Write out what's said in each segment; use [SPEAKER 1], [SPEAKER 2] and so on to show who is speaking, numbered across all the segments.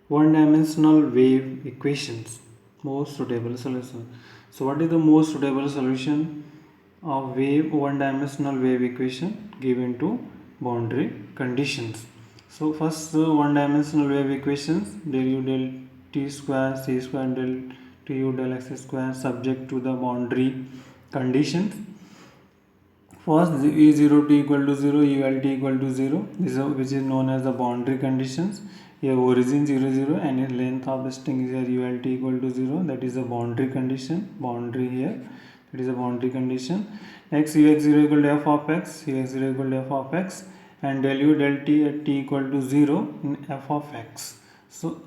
[SPEAKER 1] one dimensional wave equations, most suitable solution. So what is the most suitable solution of one dimensional wave equation given to boundary conditions? So first, one dimensional wave equations, del u del t square c square del t u del x square, subject to the boundary conditions. First, e0 t equal to 0, ult equal to 0, which is known as the boundary conditions. Here origin 0 0 and length of the string is here ult equal to 0, that is a boundary condition. Boundary here, it is a boundary condition. Next, ux0 equal to f of x, ux0 equal to f of x, and del u del t at t equal to 0 in f of x. So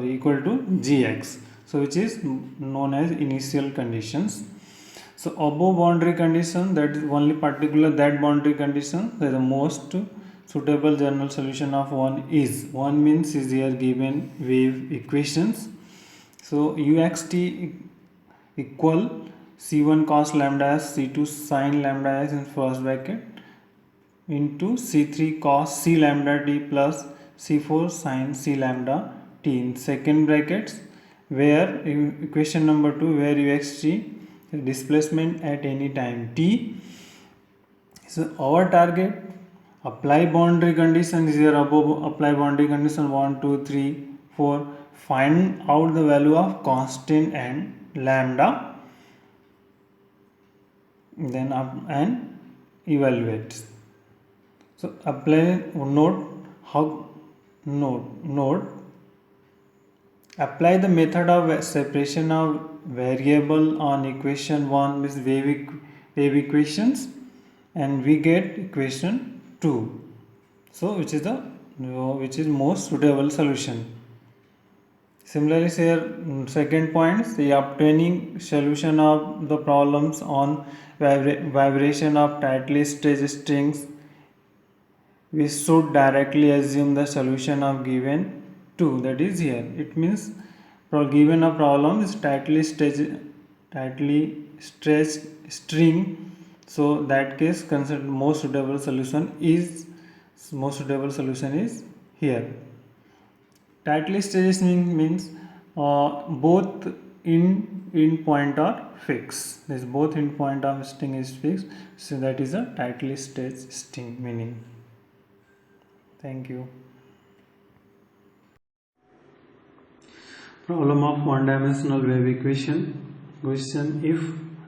[SPEAKER 1] equal to gx. So which is known as initial conditions. So above boundary condition, that is only particular that boundary condition, the most suitable general solution of one means is here given wave equations. So uxt equal c1 cos lambda s, c2 sin lambda s in first bracket into c3 cos c lambda t plus c4 sin c lambda t in second brackets, where in equation number 2 where uxt displacement at any time t. So our target, apply boundary condition is here above, apply boundary condition 1 2 3 4, find out the value of constant and lambda, then up and evaluate. So apply apply the method of separation of variable on equation 1 with wave equations, and we get equation 2. So which is most suitable solution. Similarly here second point, the obtaining solution of the problems on vibration of tightly stretched strings, we should directly assume the solution of given 2, that is here. It means given a problem is tightly stretched string, so that case consider most suitable solution is here. Tightly stretched string means both in point are fixed. This both in point of string is fixed, so that is a tightly stretched string meaning. Thank you. Problem of one-dimensional wave equation. Question: if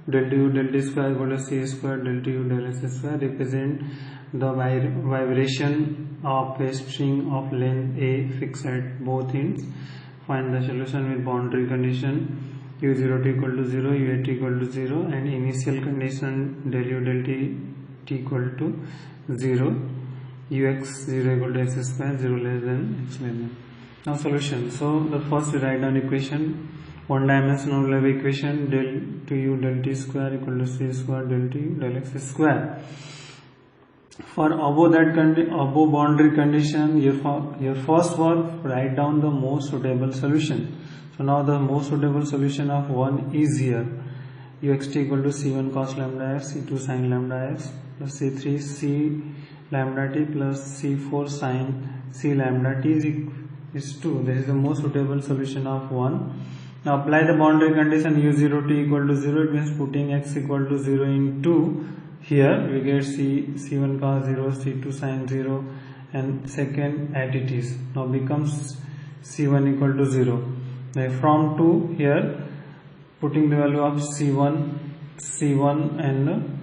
[SPEAKER 1] del u del t square equal to c square del t u del s square represent the vibration of a string of length a fixed at both ends, find the solution with boundary condition u0 t equal to 0, u8 equal to 0, and initial condition del u del t equal to 0, ux 0 equal to x square, 0 less than x minus. Now solution. So the first we write down equation, one dimensional wave equation, del to u del t square equal to c square del t del x square. For above boundary condition, your first work, write down the most suitable solution. So now the most suitable solution of 1 is here, uxt equal to c1 cos lambda x, c2 sin lambda x plus c3 c lambda t plus c4 sin c lambda t is 2. This is the most suitable solution of 1. Now apply the boundary condition u0 t equal to 0. It means putting x equal to 0 in 2. Here we get c1 cos 0, c2 sin 0, and second at it is. Now becomes c1 equal to 0. Now from 2 here, putting the value of c1 and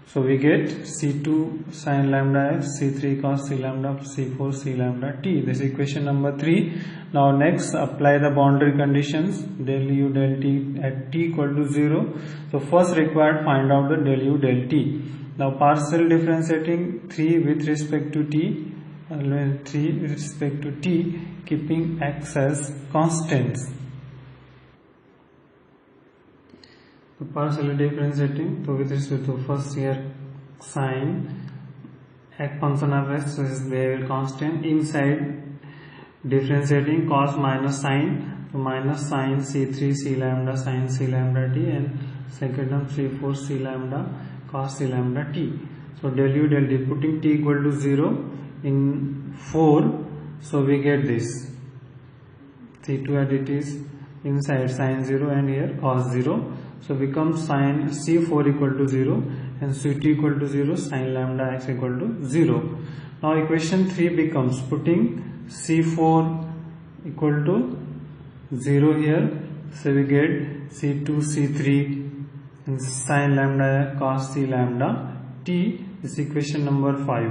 [SPEAKER 1] so we get c2 sin lambda x, c3 cos c lambda, c4 c lambda t. This is equation number 3. Now next apply the boundary conditions del u del t at t equal to 0. So first required find out the del u del t. Now partial differentiating 3 with respect to t, keeping x as constants. So partially differentiating, so with respect to first here sine x function of x, so this is variable constant. Inside differentiating cos minus sine, so minus sine c3 c lambda sin c lambda t, and second term c4 c lambda cos c lambda t. So del u del t, putting t equal to 0 in 4, so we get this. C2 and it is inside sin 0 and here cos 0. So becomes sin C4 equal to 0 and C2 equal to 0, sin lambda x equal to 0. Now equation 3 becomes putting C4 equal to 0 here. So we get C2 C3 and sin lambda cos C lambda t is equation number 5.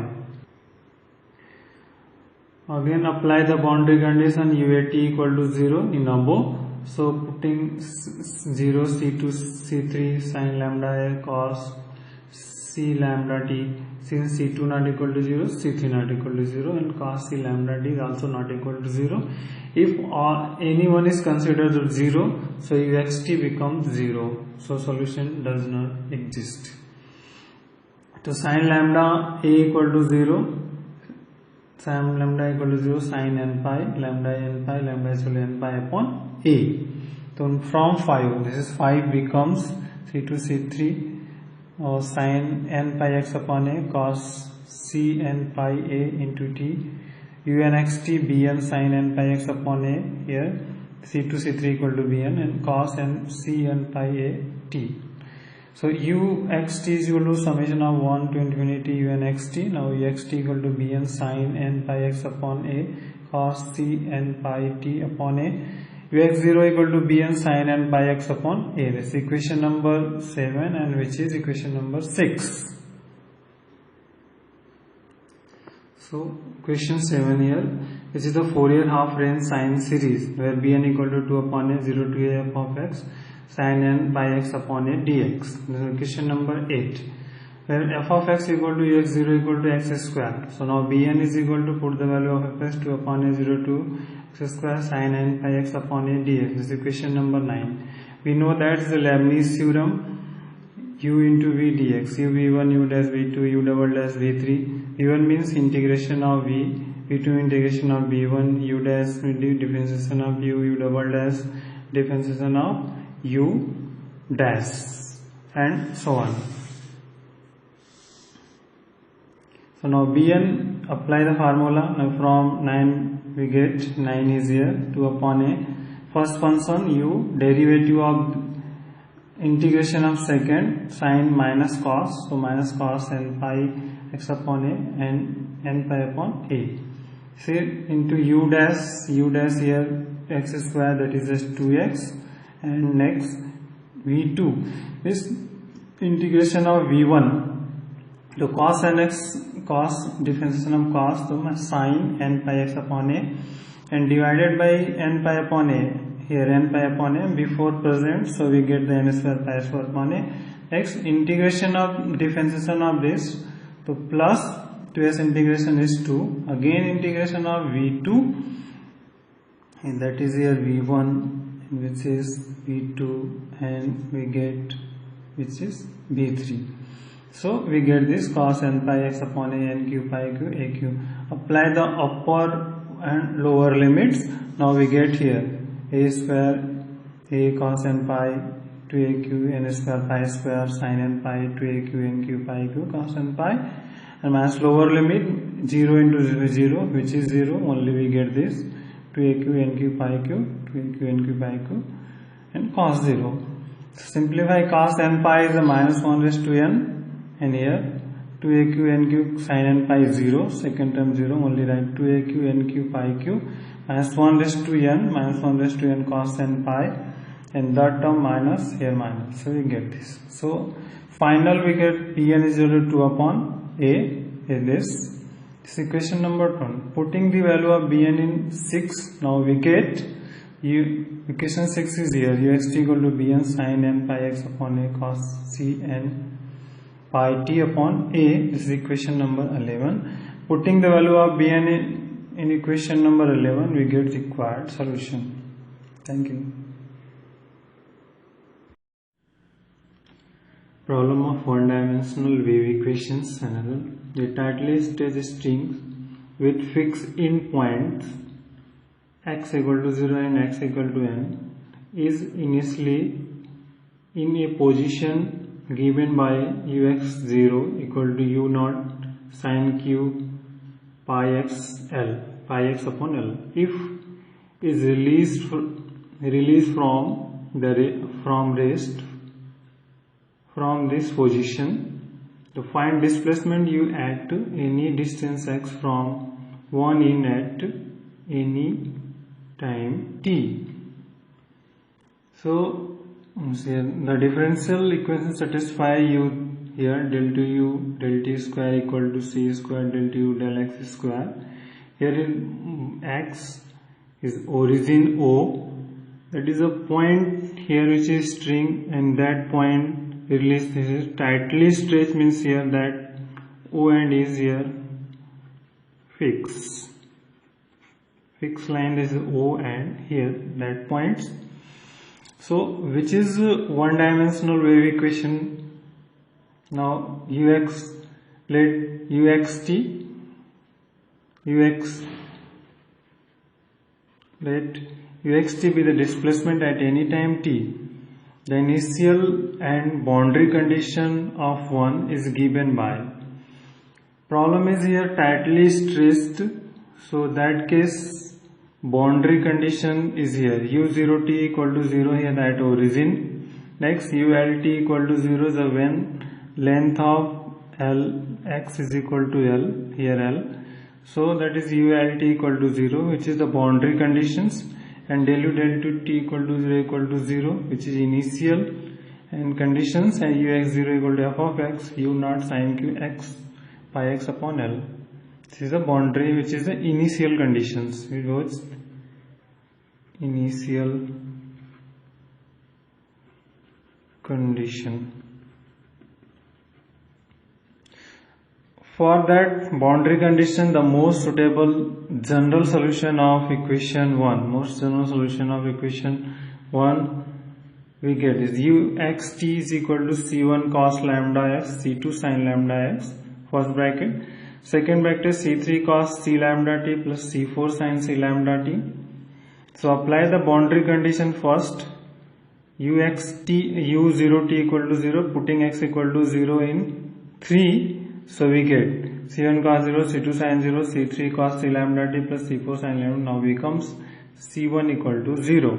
[SPEAKER 1] Again apply the boundary condition UAT equal to 0 in above. So putting 0 C2 C3 sin lambda cos C lambda t, since C2 not equal to 0, C3 not equal to 0 and cos C lambda t is also not equal to 0. If anyone is considered 0, so uxt becomes 0. So solution does not exist. So sin lambda a equal to 0, sin lambda equal to 0, sin n pi, lambda is equal to n pi upon a. So from 5, this is 5 becomes C2 C3 or sin n pi x upon a cos c n pi a into t, unxt bn sin n pi x upon a, here C2 C3 equal to bn and cos n c n pi a t. So uxt is equal to summation of 1 to infinity unxt. Now uxt equal to bn sin n pi x upon a cos c n pi t upon a, ux0 equal to bn sin n pi x upon a. This is equation number 7 and which is equation number 6. So question 7 here, which is the Fourier half range sine series where bn equal to 2 upon a 0 to a f of x sin n pi x upon a dx. This is question number 8, where f of x equal to ux0 equal to x square. So now bn is equal to put the value of fx 2 upon a 0 to x square sin n pi x upon a dx. This is equation number 9. We know that the Leibniz theorem, u into v dx, u v1 u dash v2 u double dash v3. v1 means integration of v, v2 integration of v1 u dash differentiation of u double dash differentiation of u dash and so on. So now bn, apply the formula. Now from 9 we get 9 is here, 2 upon a first function u, derivative of integration of second sin minus cos, so minus cos n pi x upon a and n pi upon a. See into u dash here x square, that is just 2x, and next v2 is integration of v1 to cos nx, cos differentiation of cos, so sin n pi x upon a and divided by n pi upon a, here n pi upon a before present, so we get the n square pi square upon a. Next integration of differentiation of this, so plus 2s integration is 2, again integration of v2 and that is here v1 which is v2 and we get which is v3. So we get this cos n pi x upon a n q pi q a q. Apply the upper and lower limits. Now we get here a square a cos n pi to a q n square pi square sin n pi to a q n q pi q cos n pi, and minus lower limit 0 into 0 which is 0, only we get this 2aq nq pi q, 2aq nq pi q and cos 0. Simplify cos n pi is a minus 1 raised to n, and here 2aq nq sin n pi is 0, second term 0, only write 2aq nq pi q minus 1 raised to n, minus 1 raised to n cos n pi, and that term minus, here minus, so we get this. So final we get Pn is equal to 2 upon a this. This equation number 1. Putting the value of Bn in 6, now we get equation 6 is here, uxt equal to Bn sin n pi x upon a cos c n pi t upon a. This is equation number 11. Putting the value of Bn in equation number 11, we get required solution. Thank you. Problem of one-dimensional wave equations. Another. The tightly stretched string with fixed end points x equal to 0 and x equal to n is initially in a position given by ux0 equal to u naught sin q pi x upon l. If is released from rest from this position. To find displacement, you at any distance x from 1 in at any time t. So the differential equation satisfy you here. Del 2u del t square equal to c square del 2u del x square. Here x is origin O, that is a point here which is string, and that point release this is tightly stretched, means here that O and is here fixed line is O and here that points. So which is one dimensional wave equation. Now let uxt be the displacement at any time t. The initial and boundary condition of 1 is given by. Problem is here tightly stressed, so that case boundary condition is here u0t equal to 0 here at origin. Next ult equal to 0 is when length of Lx is equal to L, here L. So that is ult equal to 0, which is the boundary conditions, and del u del t equal to 0, which is initial and conditions, and ux0 equal to f of x u naught sin q x pi x upon L. This is the boundary, which is the initial conditions. It was initial condition. For that boundary condition, the most suitable general solution of equation 1, we get is uxt is equal to c1 cos lambda x, c2 sin lambda x, first bracket, second bracket c3 cos c lambda t plus c4 sin c lambda t. So apply the boundary condition first. u0t equal to 0, putting x equal to 0 in 3. So we get c1 cos 0, c2 sin 0, c3 cos c lambda t plus c4 sin lambda. Now becomes c1 equal to 0.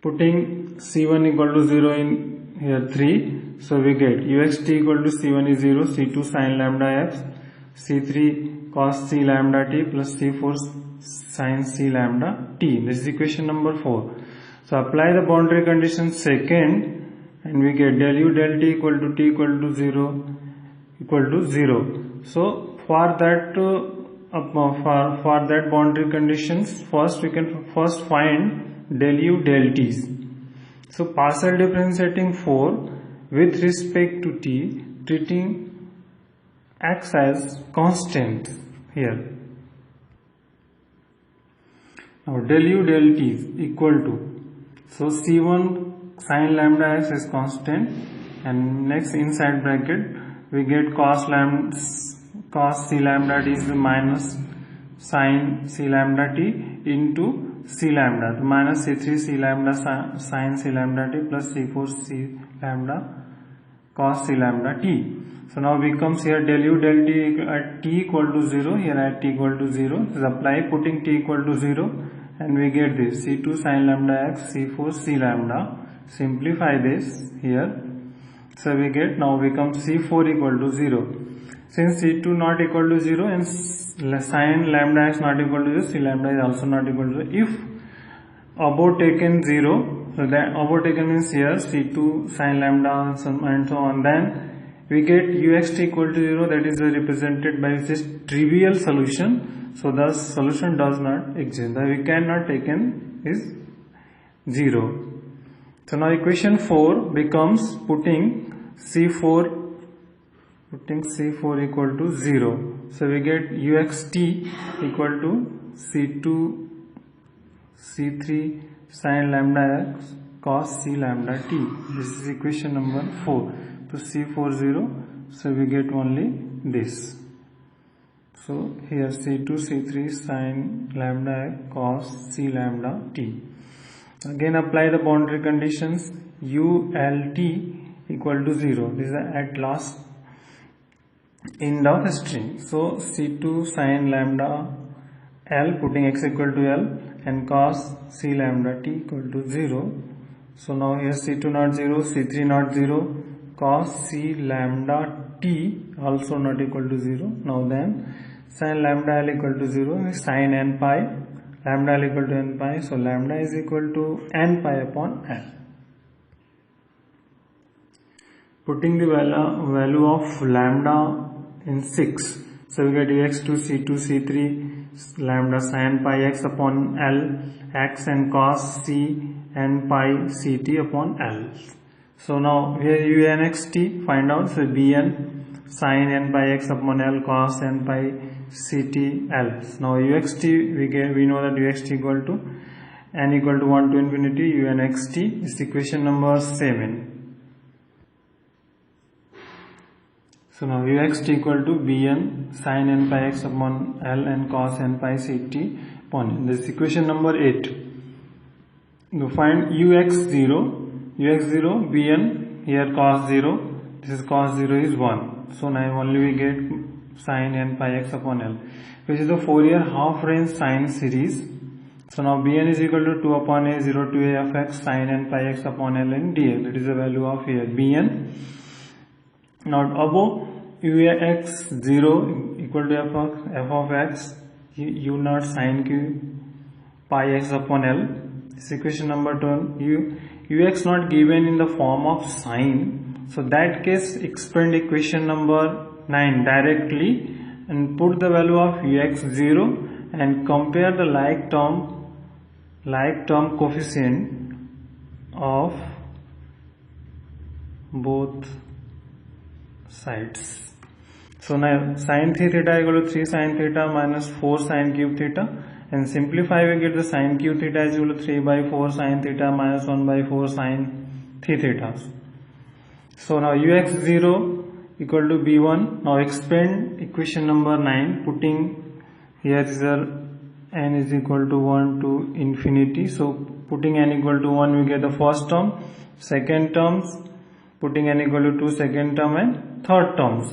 [SPEAKER 1] Putting c1 equal to 0 in here 3. So we get uxt equal to c1 is 0, c2 sin lambda x, c3 cos c lambda t plus c4 sin c lambda t. This is equation number 4. So apply the boundary condition second, and we get del u del t equal to 0. So for that boundary conditions, first we can find del u del t's. So partial differentiating 4 with respect to t, treating x as constant here. Now del u del t is equal to, so c1 sin lambda x is constant, and next inside bracket we get cos c lambda t is minus sin c lambda t into c lambda, minus c3 c lambda sin c lambda t plus c4 c lambda cos c lambda t. So now becomes here del u del t at t equal to 0, here at t equal to 0 is apply, putting t equal to 0, and we get this c2 sin lambda x, c4 c lambda. Simplify this here, so we get now becomes c4 equal to 0. Since c2 not equal to 0 and sin lambda x not equal to 0, c lambda is also not equal to 0. If above taken 0, so that above taken means here c2 sin lambda and so on, then we get uxt equal to 0, that is represented by this trivial solution. So the solution does not exist, the we cannot taken is 0. So now equation 4 becomes putting c4 equal to 0. So we get uxt equal to c2 c3 sin lambda x cos c lambda t. This is equation number 4. To c4 0, so we get only this. So here c2 c3 sin lambda x cos c lambda t. Again apply the boundary conditions, ult equal to 0. This is at last end of the string. So c2 sin lambda L, putting x equal to L, and cos C lambda t equal to 0. So now here C2 not 0, C3 not 0, cos C lambda t also not equal to 0. Now then sin lambda L equal to 0, sin n pi, lambda L equal to n pi, so lambda is equal to n pi upon L. Putting the value of lambda in 6, so we get ux2 c2 c3 lambda sin pi x upon L, x and cos c n pi ct upon L. So now here u n x t find out, so bn sin n pi x upon L cos n pi ct L. Now uxt we know that uxt equal to n equal to 1 to infinity u n x t is equation number 7. So now uxt equal to bn sin n pi x upon L and cos n pi ct upon this equation number 8. To find ux0 bn, here cos 0, this is cos 0 is 1. So now only we get sin n pi x upon L, which is the Fourier half range sine series. So now bn is equal to 2 upon a 0 to a of x sin n pi x upon L and dl. That is the value of here bn. Now above ux0 equal to f of x u naught sin q pi x upon L. This equation number 2. Ux not given in the form of sine, so that case expand equation number 9 directly and put the value of ux0 and compare the like term coefficient of both sides. So now sin 3 theta equal to 3 sin theta minus 4 sin cube theta, and simplify we get the sin cube theta is equal to 3 by 4 sin theta minus 1 by 4 sin 3 theta. So now ux0 equal to b1. Now expand equation number 9, putting here is n is equal to 1 to infinity. So putting n equal to 1 we get the first term, second terms, putting n equal to 2 second term, and third terms.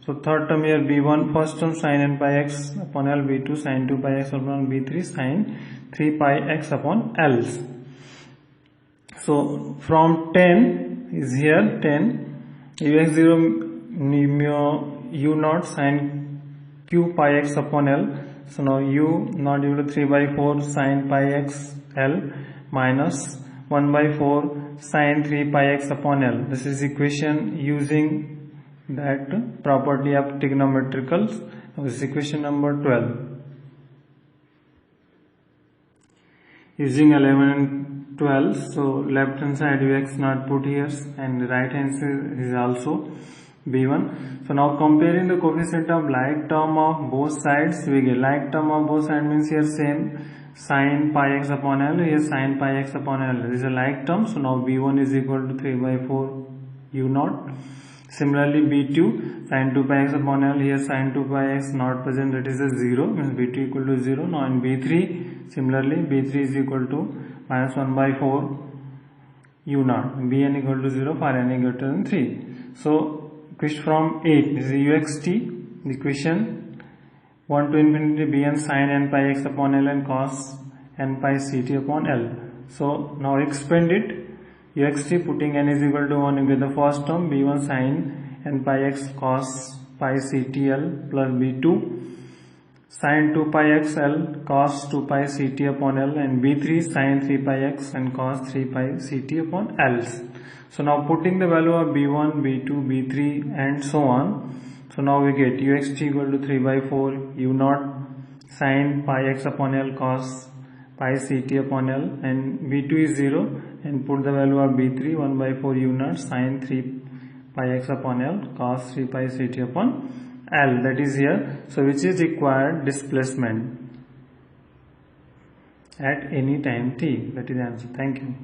[SPEAKER 1] So third term here b1 first term sin n pi x upon L, b2 sin 2 pi x upon b3 sin 3 pi x upon L. So from 10 is here 10 ux0 u naught sin q pi x upon L. So now u naught equal to 3 by 4 sin pi x L minus 1 by 4 sin 3 pi x upon L. This is equation using that property of trigonometricals. This is equation number 12. Using 11 and 12, so left hand side ux not put here and right hand side is also b1. So now comparing the coefficient of like term of both sides, we get like term of both sides means here same sin pi x upon L, here sin pi x upon L. This is a like term, so now b1 is equal to 3 by 4 u naught. Similarly b2 sin 2 pi x upon L, here sin 2 pi x not present, that is a 0, means b2 equal to 0. Now in b3 similarly b3 is equal to minus 1 by 4 u naught, bn equal to 0 for n greater than 3. So from 8 this is uxt, the equation 1 to infinity bn sin n pi x upon L and cos n pi ct upon L. So now expand it, uxt putting n is equal to 1 you get the first term b1 sin n pi x cos pi ctl plus b2 sin 2 pi x L cos 2 pi ct upon L, and b3 sin 3 pi x and cos 3 pi ct upon L. So now putting the value of b1, b2, b3 and so on. So now we get uxt equal to 3 by 4 u naught sin pi x upon L cos pi ct upon L, and b2 is 0 and put the value of b3 1 by 4 u naught sin 3 pi x upon L cos 3 pi ct upon L, that is here. So which is required displacement at any time t, that is the answer. Thank you.